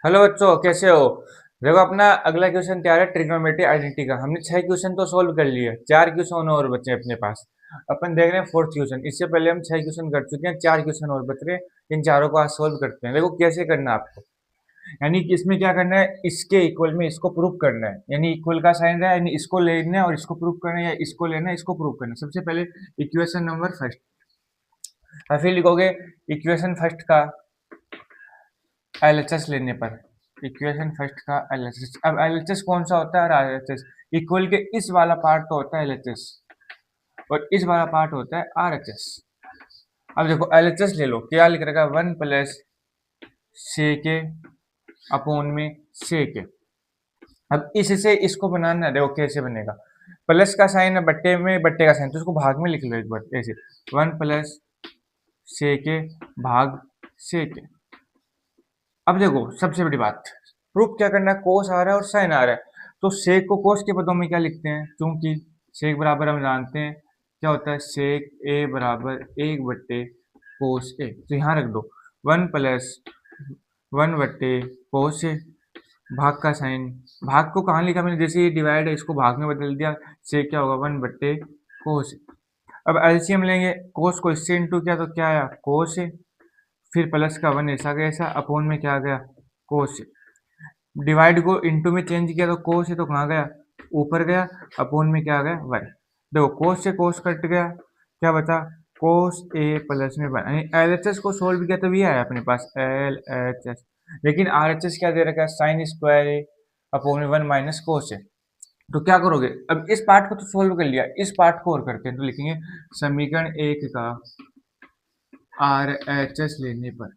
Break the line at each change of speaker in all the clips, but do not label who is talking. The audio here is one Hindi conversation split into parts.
हेलो बच्चों, कैसे हो? देखो, अपना अगला क्वेश्चन तैयार है ट्रिग्नोमेट्री आइडेंटिटी का। हमने 6 क्वेश्चन तो सोल्व कर लिए, 4 क्वेश्चन और बचे हैं अपने पास। अपन देख रहे हैं फोर्थ क्वेश्चन। इससे पहले हम 6 क्वेश्चन कर चुके हैं, 4 क्वेश्चन और बच रहे हैं। इन चारों को आज सोल्व करते हैं। देखो कैसे करना है आपको। यानी कि इसमें क्या करना है, इसके इक्वल में इसको प्रूव करना है। यानी इक्वल का साइन है, यानी इसको लेना है और इसको प्रूव करना है, या इसको लेना है इसको प्रूव करना है। सबसे पहले इक्वेशन नंबर फर्स्ट, और फिर लिखोगे इक्वेशन फर्स्ट का एलएचएस लेने पर। इक्वेशन फर्स्ट का एलएचएस, अब एलएचएस कौन सा होता है? और आरएचएस इक्वल के इस वाला पार्ट तो होता है एलएचएस, और इस वाला पार्ट होता है आरएचएस। अब देखो एलएचएस ले लो, क्या लिख रखा है? 1 प्लस सेके अपॉन में सेके। अब इससे इसको बनाना है, देखो कैसे बनेगा। प्लस का साइन है बट्टे में, बट्टे का साइन तो उसको भाग में लिख लो एक बार ऐसे। 1 प्लस सेके भाग सेके। अब देखो सबसे बड़ी बात, प्रूफ क्या करना है? कोस आ रहा है और साइन आ रहा है, तो सेक को कोस के पदों में क्या लिखते हैं? क्योंकि सेक बराबर हम जानते हैं क्या होता है, सेक ए बराबर 1 बट्टे कोस ए। तो यहाँ रख दो 1 प्लस 1 बट्टे कोस ए, भाग का साइन। भाग को कहाँ लिखा मैंने? जैसे ये डिवाइड है इसको भाग में बदल दिया, सेक क्या होगा 1 बट्टे कोस ए। अब एलसीएम लेंगे, कोस को इससे इंटू किया तो क्या आया? कोस ए। फिर प्लस का 1 ऐसा गया, ऐसा अपोन में क्या आ गया? कोस। डिवाइड को इनटू में चेंज किया तो कोस है तो कहाँ गया? ऊपर गया। अपोन में क्या आ गया? 1। देखो कोस से कोस कट गया, क्या बचा? कोस ए प्लस में 1। यानी एल एच एस को सोल्व किया तो ये आया अपने पास एल एच एस। लेकिन आर एच एस क्या दे रखा है? साइन स्क्वायर ए अपोन में 1 माइनस कोस है। तो क्या करोगे? अब इस पार्ट को तो सोल्व कर लिया, इस पार्ट को और करते हैं। तो लिखेंगे समीकरण 1 का आर एच एस लेने पर।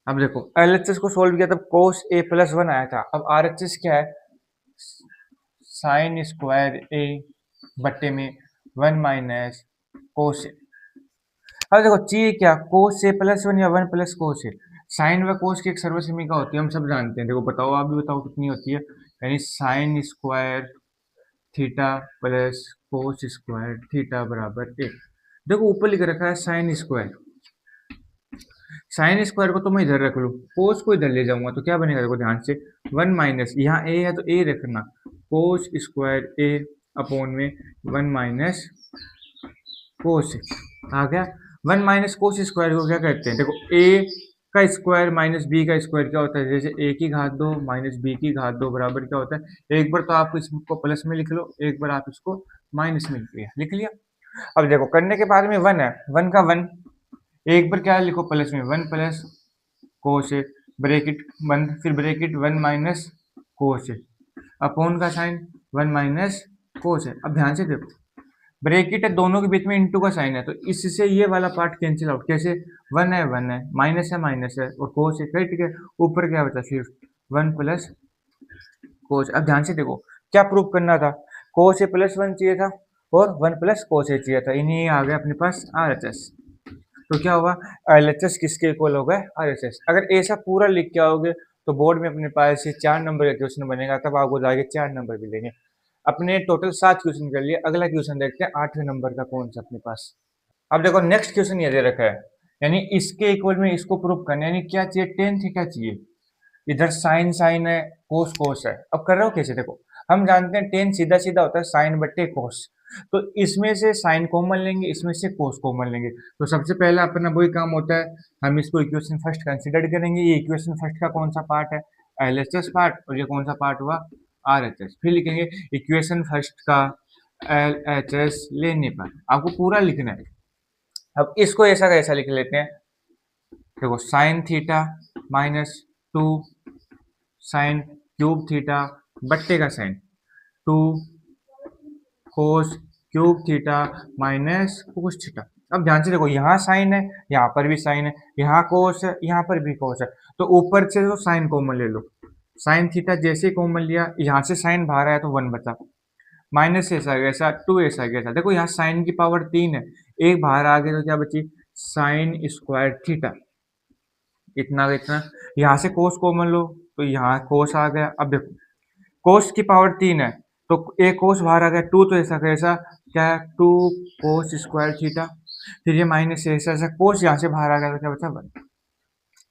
अब देखो एलएचएस को सोल्व किया तब कोस ए प्लस 1 आया था। अब आरएचएस क्या है? साइन स्क्वायर ए बट्टे में 1 माइनस कोस ए। अब देखो चाहिए क्या? कोस ए प्लस 1 या 1 प्लस कोस ए। साइन व कोस की एक सर्वसमीका होती है, हम सब जानते हैं। देखो बताओ, आप भी बताओ कितनी होती है। यानी sine square theta plus cos square theta बराबर ए। देखो ऊपर लिख रखा है साइन स्क्वायर, साइन स्क्वायर को तो मैं इधर रख लूँ, कोस को इधर ले जाऊंगा तो क्या बनेगा? देखो ध्यान से, 1 माइनस यहाँ ए है तो ए रखना, कोस स्क्वायर ए अपोन में 1 माइनस कोस आ गया। 1 माइनस कोस स्क्वायर को क्या कहते हैं? देखो ए का स्क्वायर माइनस बी का स्क्वायर क्या होता है? जैसे ए की घात 2 माइनस बी की घात 2 बराबर क्या होता है? एक बार तो आप इसको प्लस में लिख लो, एक बार आप इसको माइनस में लिख लिया। अब देखो करने के बाद में 1 है, 1 का 1, एक बार क्या लिखो प्लस में 1 प्लस कोस है, ब्रैकेट बंद, फिर ब्रैकेट 1 माइनस कोस है, अपोन का साइन 1 माइनस कोस है। अब ध्यान से देखो, ब्रैकेट है, दोनों के बीच में इंटू का साइन है, तो इससे ये वाला पार्ट कैंसिल आउट। कैसे? 1 है 1 है, माइनस है और कोस है, ठीक है। ऊपर क्या बचा? फिर 1 प्लस कोस। अब ध्यान से देखो क्या प्रूफ करना था? कोस ए प्लस 1 चाहिए था और 1 प्लस कोस ए चाहिए था। इन्हीं आ गया अपने पास आर एच एस। तो क्या हुआ? एलएचएस किसके इक्वल हो गए? आरएचएस। अगर ऐसा पूरा लिख के आओगे तो बोर्ड में अपने पास से 4 नंबर का क्वेश्चन बनेगा, तब आपको जाके 4 नंबर भी लेंगे। अपने टोटल 7 क्वेश्चन कर लिए, अगला क्वेश्चन देखते हैं 8वें नंबर का कौन सा अपने पास। अब देखो नेक्स्ट क्वेश्चन ये दे रखा है, यानी इसके इक्वल में इसको प्रूव करना है। यानी क्या चाहिए? टेन थीटा चाहिए। इधर साइन साइन है, कोस कोस है। अब कर रहे हो कैसे? देखो हम जानते हैं टेन सीधा सीधा होता है साइन बट्टे कोस, तो इसमें से साइन कॉमन लेंगे, इसमें से कोस कॉमन लेंगे। तो सबसे पहला अपना वही काम होता है, हम इसको इक्वेशन फर्स्ट कंसीडर करेंगे। ये इक्वेशन फर्स्ट का कौन सा पार्ट है? LHS part. और ये कौन सा पार्ट हुआ? आरएचएस। फिर लिखेंगे इक्वेशन फर्स्ट का एलएचएस लेने पर। आपको पूरा लिखना है। अब इसको ऐसा कैसा लिख लेते हैं, देखो sine theta minus 2 sine cube theta बट्टे का sine 2 cos cube theta minus cos theta. अब ध्यान से देखो, यहाँ साइन है, यहाँ पर भी साइन है, यहाँ कोस है, यहाँ पर भी कोस है, तो ऊपर से तो साइन कॉमन ले लो। साइन थीटा जैसे कॉमन लिया, यहाँ से साइन बाहर आया तो 1 बचा, माइनस ऐसा गया ऐसा, 2 ऐसा गया ऐसा। देखो यहाँ साइन की पावर 3 है, एक बाहर आ गया तो क्या बची? साइन स्क्वायर थीटा, इतना का इतना। यहाँ से कोस कॉमन लो तो यहाँ कोस आ गया। अब देखो कोस की पावर 3 है तो एक कोस बाहर आ गया, 2 तो ऐसा कैसा क्या है? 2 कोस स्क्वायर थीटा। फिर ये माइनस ऐसा ऐसा, कोस यहाँ से बाहर आ गया तो क्या बचा? 1।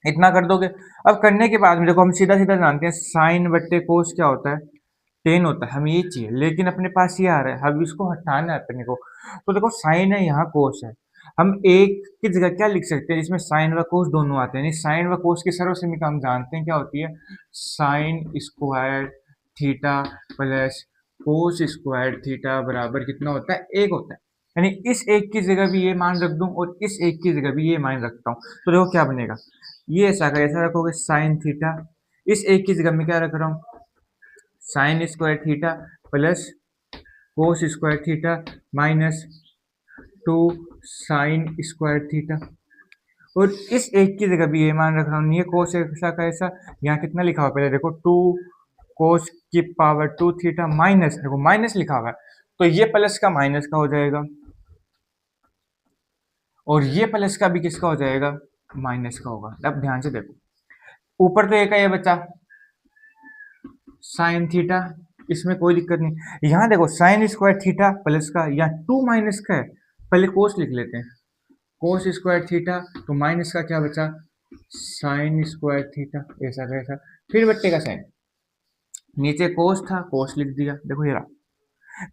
इतना कर दोगे। अब करने के बाद में देखो हम सीधा सीधा जानते हैं साइन बट्टे कोस क्या होता है, टेन होता है, हमें ये चाहिए, लेकिन अपने पास ये आ रहा है, अब इसको हटाना है अपने को। तो देखो साइन है यहाँ कोस है, हम एक की जगह क्या लिख सकते हैं जिसमें साइन व कोस दोनों आते हैं, यानी साइन व कोस की सर्वसमीका हम जानते हैं क्या होती है, sine square theta plus cos square theta बराबर कितना होता है, एक होता है। यानी इस एक की जगह भी ये मान रख दूं और इस एक की जगह भी ये मान रखता हूँ, तो देखो क्या बनेगा, ये ऐसा रखोगे साइन थीटा, इस एक की जगह में क्या रख रहा हूँ, sine square theta plus cos square theta minus two sine square theta, और इस एक की जगह भी ये मान रख रहा हूँ, ये कोस ऐसा का ऐसा, यहाँ कितना लिखा हुआ पहले देखो, टू कोस की पावर टू थीटा माइनस, देखो माइनस लिखा हुआ है, तो ये प्लस का माइनस का हो जाएगा और ये प्लस का भी किसका हो जाएगा, माइनस का होगा। अब ध्यान से देखो ऊपर तो एक है ये बचा साइन थीटा, इसमें कोई दिक्कत नहीं, यहाँ देखो साइन स्क्वायर थीटा प्लस का, यहाँ टू माइनस का है, पहले कोस लिख लेते हैं, कोस स्क्वायर थीटा, तो माइनस का क्या बचा, साइन स्क्वायर थीटा, ऐसा कैसा, फिर बट्टे का साइन, नीचे कोस था कोस लिख दिया, देखो ये रहा,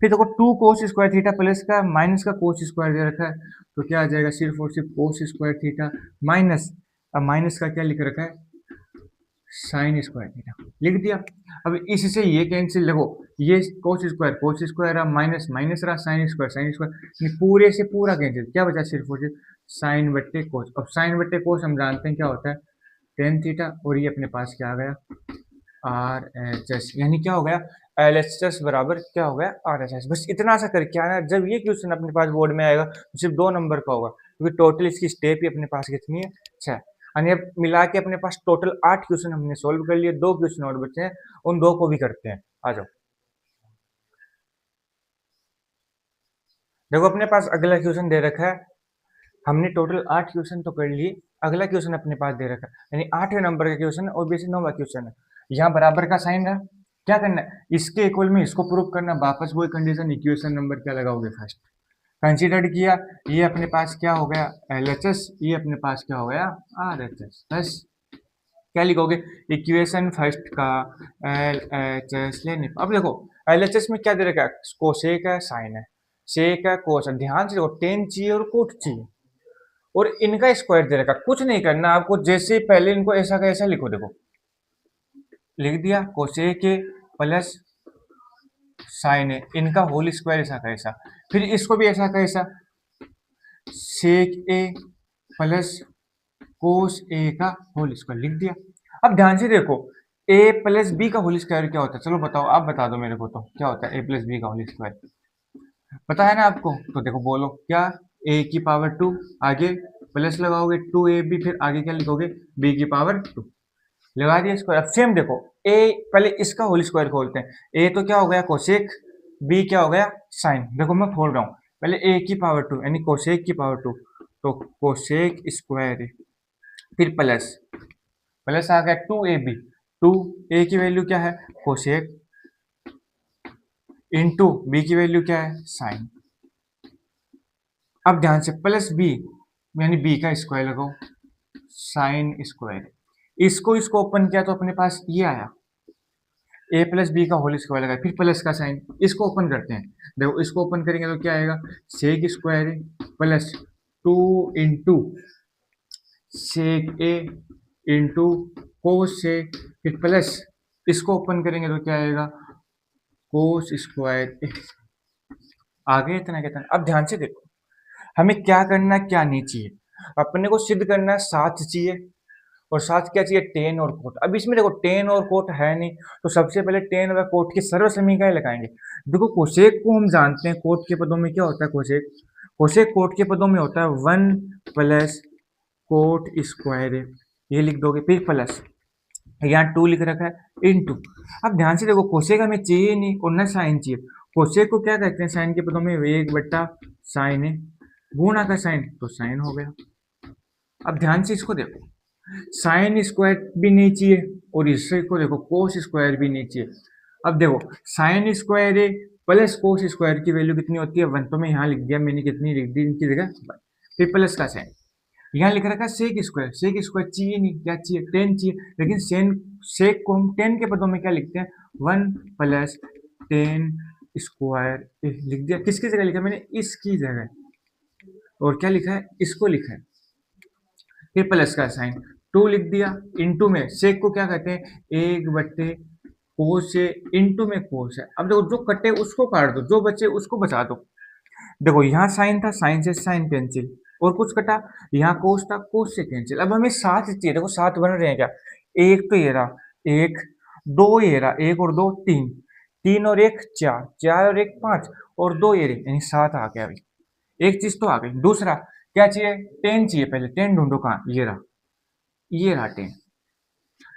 फिर देखो two cos square theta plus का माइनस का कोस स्क्वायर दे रखा है, तो क्या आ जाएगा सिर्फ और सिर्फ कोस स्क्वायर थीटा माइनस, अब माइनस का क्या लिख रखा है, साइन स्क्वायर थीटा लिख दिया। अब इससे ये कैंसिल, देखो ये कोस स्क्वायर रहा, माइनस माइनस रहा, साइन स्क्वायर पूरे से पूरा कैंसिल, क्या बचा सिर्फ और सिर्फ साइन बट्टे कोस। अब साइन बट्टे कोस हम जानते हैं क्या होता है, टेन थीटा, और ये अपने पास क्या आ गया, आर एच एस, यानी क्या हो गया, एल एच एस बराबर क्या हो गया, आर एच एस। बस इतना सा करके आना, जब ये क्वेश्चन अपने पास बोर्ड में आएगा तो सिर्फ 2 नंबर का होगा, क्योंकि टोटल इसकी स्टेप ही अपने पास कितनी है, 6, यानी अब मिला के अपने पास टोटल 8 क्वेश्चन हमने सोल्व कर लिए, 2 क्वेश्चन और बचे हैं, उन 2 को भी करते हैं, आ जाओ। देखो अपने पास अगला क्वेश्चन दे रखा है, हमने टोटल 8 क्वेश्चन तो कर लिए, अगला क्वेश्चन अपने पास दे रखा है, यानी 8वें नंबर का क्वेश्चन है और बेसिक 9वां क्वेश्चन है। यहाँ बराबर का साइन रहा, क्या करना है, इसके इक्वल में इसको प्रूव करना, वापस वही कंडीशन, इक्वेशन नंबर क्या लगाओगे फर्स्ट, कंसीडर किया, ये अपने पास क्या हो गया एल एच एस, ये अपने पास क्या हो गया आर एच एस, बस क्या लिखोगे, इक्वेशन फर्स्ट का एल एच एस लेने। अब देखो एल एच एस में क्या दे रखा है, कोसेक है साइन है, सेक है कोस है, ध्यान से देखो टेन चाहिए और कोट चाहिए, और इनका स्क्वायर दे रखा, कुछ नहीं करना आपको, जैसे पहले इनको ऐसा का ऐसा लिखो, देखो लिख दिया कोसेक ए प्लस साइन ए, इनका होल स्क्वायर ऐसा का ऐसा, फिर इसको भी ऐसा का ऐसा, सेक ए प्लस कोस ए का होल स्क्वायर लिख दिया। अब ध्यान से देखो ए प्लस बी का होल स्क्वायर क्या होता है, चलो बताओ, आप बता दो मेरे को, तो क्या होता है ए प्लस बी का होल स्क्वायर, पता है ना आपको, तो देखो बोलो क्या, ए की पावर 2, आगे प्लस लगाओगे 2ab, फिर आगे क्या लिखोगे बी की पावर 2, लगा दिया स्क्वायर। अब सेम देखो ए, पहले इसका होल स्क्वायर खोलते हैं, ए तो क्या हो गया कोसेक, बी क्या हो गया साइन, देखो मैं खोल रहा हूँ, पहले ए की पावर 2 यानी कोसेक की पावर 2, तो कोसेक स्क्वायर, फिर प्लस, प्लस आ गया 2ab, 2a की वैल्यू क्या है कोसेक, इंटू बी की वैल्यू क्या है साइन। अब ध्यान से प्लस बी, यानी बी का स्क्वायर लगाओ, साइन स्क्वायर, इसको इसको ओपन किया तो अपने पास ये आया, ए प्लस बी का होल स्क्वायर लगाया, फिर प्लस का साइन, इसको ओपन करते हैं, देखो इसको ओपन करेंगे तो क्या आएगा, sec square plus 2 into sec a into cos से, फिर प्लस इसको ओपन करेंगे तो क्या आएगा कोस स्क्वायर ए, आगे इतना कहता है। अब ध्यान से देखो हमें क्या करना है क्या नहीं चाहिए, अपने को सिद्ध करना है 7 चाहिए, और साथ क्या चाहिए टेन और कोट। अब इसमें देखो टेन और कोट है नहीं, तो सबसे पहले टेन और कोट की सर्व समीकरण लगाएंगे। देखो कोसेक को हम जानते हैं कोट के पदों में क्या होता है, कोसेक, कोसेक कोट के पदों में होता है 1 प्लस कोट स्क्वायर, ये लिख दोगे, फिर प्लस यहाँ 2 लिख रखा है इंटू। अब ध्यान से देखो कोसेक हमें चाहिए नहीं और न साइन चाहिए, कोसेक को क्या कहते हैं साइन के पदों में 1 बट्टा साइन है, गुणा का साइन तो साइन हो गया। अब ध्यान से इसको देखो, साइन स्क्वायर भी नहीं चाहिए और इससे को देखो कोस स्क्वायर भी नहीं चाहिए। अब देखो साइन स्क्वायर है प्लस कोस स्क्वायर की वैल्यू कितनी होती है 1, तो मैं यहाँ लिख दिया, मैंने कितनी लिख दी इनकी जगह 1, फिर प्लस का साइन, यहाँ लिख रखा है सेक स्क्वायर चाहिए नहीं, क्या चाहिए, 10 चाहिए, लेकिन सेक को हम 10 के पदों में क्या लिखते हैं, 1 प्लस 10 स्क्वायर लिख दिया। किसकी जगह लिखा मैंने, इसकी जगह, और क्या लिखा है, इसको लिखा है, फिर प्लस का साइन 2 लिख दिया, इंटू में सेक को क्या कहते हैं, 1 बट्टे कोस से, इंटू में कोस है। अब देखो जो कटे उसको काट दो, जो बचे उसको बचा दो। देखो यहाँ साइन था, साइन से साइन कैंसिल, और कुछ कटा, यहाँ कोस था, कोस से कैंसिल। अब हमें सात चाहिए, देखो सात बन रहे हैं क्या, एक तो ये रहा, एक, दो ये रहा, एक और दो तीन, तीन और एक चार, चार और एक पांच, और दो ये रहे, यानी सात आ गया अभी। एक चीज तो आ गई। दूसरा क्या चाहिए, 10 चाहिए, पहले 10 ढूंढो, कहाँ, ये रहा 10।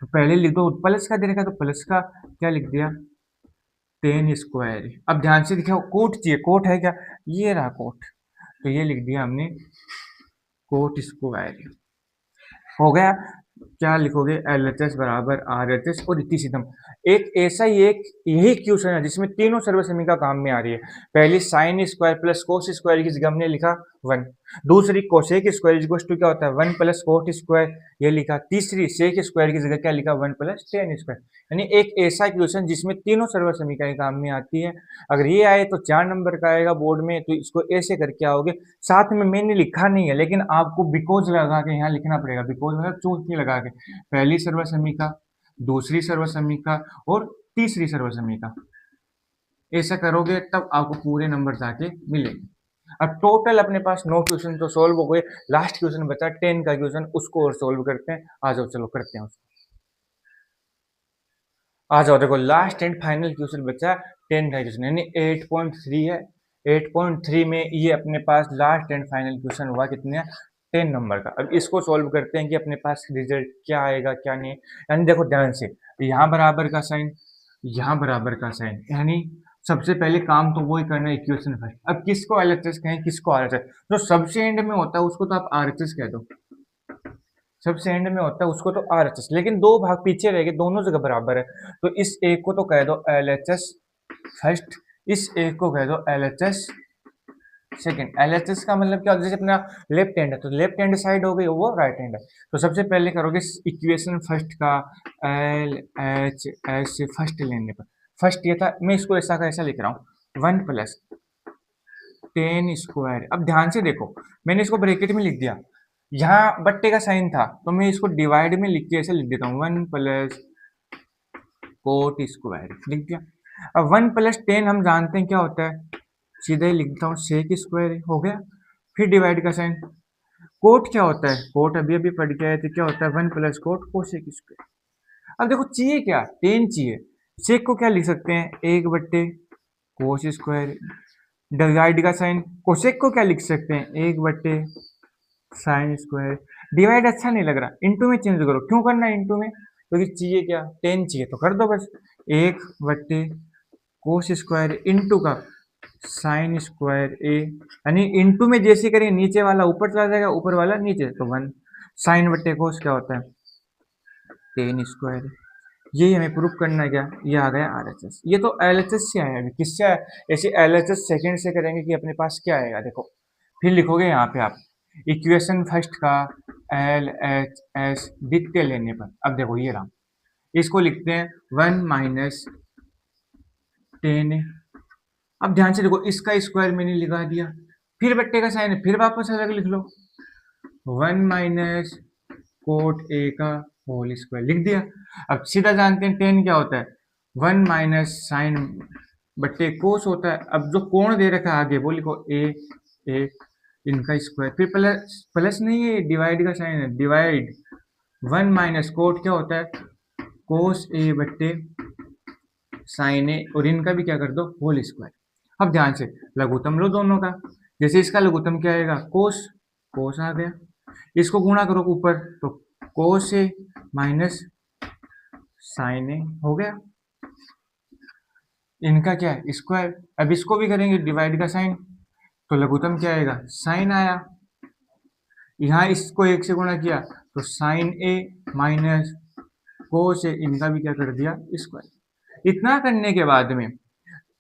तो पहले लिख दो, प्लस का दे रखा तो प्लस का क्या लिख दिया, 10 स्क्वायर। अब ध्यान से दिखाओ, कोट चाहिए, कोट है क्या, ये रहा कोट, तो ये लिख दिया हमने कोट स्क्वायर। हो गया। क्या लिखोगे, एल एच एस बराबर आर एच एस, और इतनी सीधम एक ऐसा ही एक यही क्वेश्चन है जिसमें तीनों सर्वसमीका काम में आ रही है। पहली sine square plus cos square की जगह हमने लिखा 1, दूसरी कोसेक स्क्वायर इक्वल टू क्या होता है 1 प्लस कोट स्क्वायर, ये लिखा। तीसरी सेक स्क्वायर की जगह क्या लिखा 1 प्लस टेन स्क्वायर। यानी एक ऐसा क्वेश्चन जिसमें तीनों सर्वसमीकाएं काम में आती है। अगर ये आए तो 4 नंबर का आएगा बोर्ड में, तो इसको ऐसे करके आओगे। साथ में मैंने लिखा नहीं है, लेकिन आपको बिकॉज लगा के यहाँ लिखना पड़ेगा, बिकॉज मतलब चूंकि लगा के, पहली सर्वसमीका, दूसरी सर्वसमीका और तीसरी सर्वसमीका, ऐसा करोगे तब आपको पूरे नंबर जाके मिलेंगे। अब टोटल अपने पास 9 क्वेश्चन तो सॉल्व हो गए, लास्ट क्वेश्चन बचा 10 का क्वेश्चन, उसको और सॉल्व करते हैं। आ जाओ, चलो करते हैं उसको। आ जाओ, देखो लास्ट एंड फाइनल क्वेश्चन बचा 10 का क्वेश्चन, यानी 8.3 है। 8.3 में ये अपने पास लास्ट एंड फाइनल क्वेश्चन हुआ कितने, 10 नंबर का। अब इसको सॉल्व करते हैं कि अपने पास रिजल्ट क्या आएगा क्या नहीं। यानी देखो ध्यान से, यहाँ बराबर का साइन, यहाँ बराबर का साइन, यानी सबसे पहले काम तो वही करना है, इक्वेशन फर्स्ट। अब किसको एलएचएस कहें, किसको आरएचएस, जो सबसे एंड में होता है उसको तो आप आरएचएस कह दो, सबसे एंड में होता है उसको तो आरएचएस, लेकिन दो भाग पीछे रह गए, दोनों जगह बराबर है, तो इस एक को तो कह दो एलएचएस फर्स्ट, इस एक को कह दो एलएचएस सेकंड। एलएचएस का मतलब क्या होता है, जैसे अपना लेफ्ट हैंड है तो लेफ्ट हैंड साइड हो गई, वो राइट हैंड है। तो सबसे पहले करोगे इक्वेशन फर्स्ट का एल एच एस फर्स्ट लेने पर, फर्स्ट ये था, मैं इसको ऐसा का ऐसा लिख रहा हूँ 1 प्लस 10 स्क्वायर। अब ध्यान से देखो, मैंने इसको ब्रैकेट में लिख दिया, यहाँ बट्टे का साइन था तो मैं इसको डिवाइड में लिख के ऐसे लिख देता हूँ 1 प्लस कोट स्क्वायर लिख दिया। अब 1 प्लस 10 हम जानते हैं क्या होता है, सीधा ही लिखता हूँ सेक स्क्वायर, हो गया। फिर डिवाइड का साइन, कोट क्या होता है, कोट अभी अभी पढ़ के आए थे, क्या होता है 1 प्लस कोट कोसेक स्क्वायर। अब देखो चाहिए क्या, 10 चाहिए, सेक को क्या लिख सकते हैं 1 बट्टे कोस स्क्वायर, डिवाइड का साइन, कोसेक को क्या लिख सकते हैं 1 बट्टे साइन स्क्वायर। डिवाइड अच्छा नहीं लग रहा, इंटू में चेंज करो, क्यों करना है इंटू में, क्योंकि चाहिए क्या 10 चाहिए, तो कर दो बस 1 बट्टे कोस स्क्वायर इंटू का साइन स्क्वायर ए, यानी इंटू में जैसे करेंगे नीचे वाला ऊपर चला जाएगा, ऊपर वाला नीचे, तो 1 साइन बट्टे कोस क्या होता है 10 स्क्वायर। यही हमें प्रूफ करना है, क्या ये आ गया आरएचएस। ये तो एलएचएस से आया, किससे आया, ऐसे एलएचएस सेकंड से करेंगे कि अपने पास क्या आएगा। देखो फिर लिखोगे यहाँ पे आप इक्वेशन फर्स्ट का एल एच एस द्वितीय लेने पर। अब देखो ये रहा, इसको लिखते हैं 1 माइनस 10। अब ध्यान से देखो, इसका स्क्वायर मैंने लगा दिया, फिर बट्टे का साइन है, फिर वापस अलग लिख लो 1 माइनस कोट ए का होल स्क्वायर लिख दिया। अब सीधा जानते हैं 10 क्या होता है 1 माइनस साइन बट्टे कोस होता है। अब जो कोण दे रखा है आगे वो लिखो ए इनका स्क्वायर, फिर प्लस, प्लस नहीं है डिवाइड का साइन है, डिवाइड 1 माइनस कोट क्या होता है कोस ए बट्टे साइन ए, और इनका भी क्या कर दो होल स्क्वायर। अब ध्यान से लघुत्तम लो दोनों का, जैसे इसका लघुत्तम क्या आएगा कोस, कोस आ गया, इसको गुणा करो ऊपर तो कोस ए माइनस साइन ए हो गया, इनका क्या है स्क्वायर। अब इसको भी करेंगे डिवाइड का साइन, तो लघुत्तम क्या आएगा साइन आया, यहाँ इसको एक से गुणा किया तो साइन ए माइनस कोस ए, इनका भी क्या कर दिया स्क्वायर। इतना करने के बाद में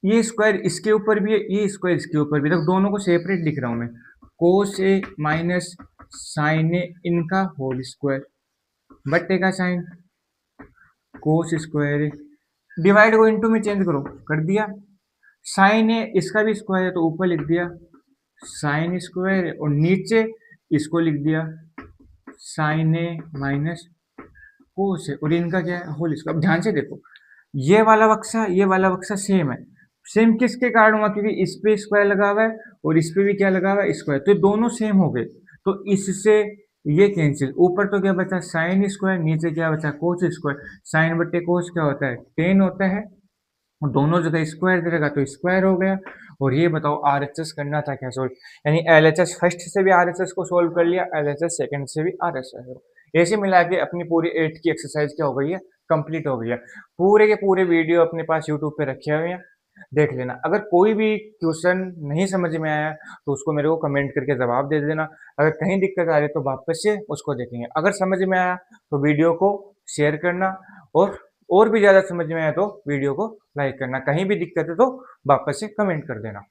ये स्क्वायर इसके ऊपर भी है, ये स्क्वायर इसके ऊपर भी, तो दोनों को सेपरेट लिख रहा हूं मैं, कोस ए माइनस साइन ए इनका होल स्क्वायर बट्टे का साइन कोस स्क्वायर ए, डिवाइड को इनटू में चेंज करो, कर दिया। साइन ए इसका भी स्क्वायर है तो ऊपर लिख दिया साइन स्क्वायर और नीचे इसको लिख दिया साइन ए माइनस कोस है और इनका क्या है होल स्क्वायर। अब ध्यान से देखो ये वाला बक्सा सेम है। सेम किसके कारण हुआ, क्योंकि इस पे स्क्वायर लगा हुआ है और इस पे भी क्या लगा हुआ है स्क्वायर, तो दोनों सेम हो गए। तो इससे ये कैंसिल, ऊपर तो क्या बचा साइन स्क्वायर, नीचे क्या बचा कोस स्क्वायर। साइन बट्टे कोस क्या होता है 10 होता है और दोनों जगह स्क्वायर दे रहेगा तो स्क्वायर हो गया। और ये बताओ आरएचएस करना था क्या सोल्व, यानी एलएचएस फर्स्ट से भी आरएचएस को सोल्व कर लिया, एलएचएस सेकंड से भी आरएचएस। ऐसे मिला के अपनी पूरी 8 की एक्सरसाइज क्या हो गई है कंप्लीट हो गई है। पूरे के पूरे वीडियो अपने पास यूट्यूब पे रखे हुए हैं, देख लेना। अगर कोई भी क्वेश्चन नहीं समझ में आया तो उसको मेरे को कमेंट करके जवाब दे देना। अगर कहीं दिक्कत आ रही है तो वापस से उसको देखेंगे। अगर समझ में आया तो वीडियो को शेयर करना और भी ज़्यादा समझ में आया तो वीडियो को लाइक करना। कहीं भी दिक्कत है तो वापस से कमेंट कर देना।